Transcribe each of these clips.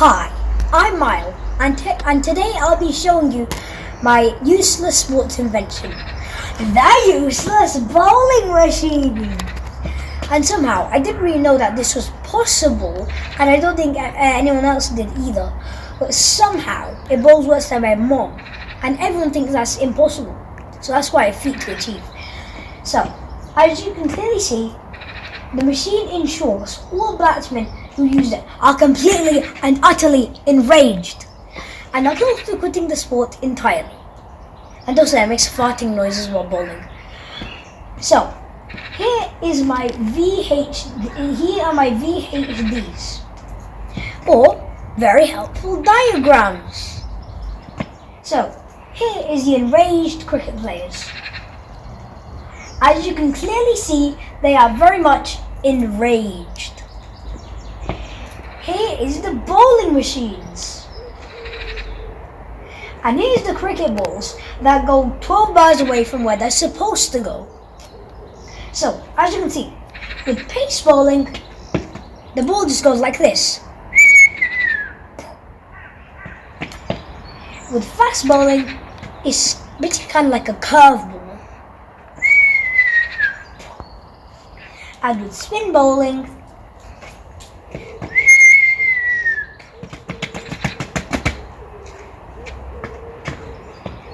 Hi, I'm Myle, and today I'll be showing you my useless sports invention, the useless bowling machine. And somehow, I didn't really know that this was possible, and I don't think anyone else did either. But somehow, it bowls worse than my mom, and everyone thinks that's impossible. So that's quite a feat to achieve. So, as you can clearly see, the machine ensures all batsmen who use it are completely and utterly enraged and are close to quitting the sport entirely. And also it makes farting noises while bowling. So, here are my VHDs, or very helpful diagrams. So, here is the enraged cricket players. As you can clearly see, they are very much enraged. Here is the bowling machines. And here's the cricket balls that go 12 miles away from where they're supposed to go. So, as you can see, with pace bowling, the ball just goes like this. With fast bowling, it's basically kind of like a curveball. And with spin bowling,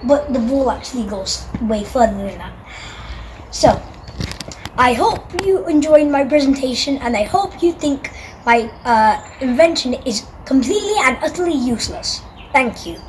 but the ball actually goes way further than that. So, I hope you enjoyed my presentation, and I hope you think my invention is completely and utterly useless. Thank you.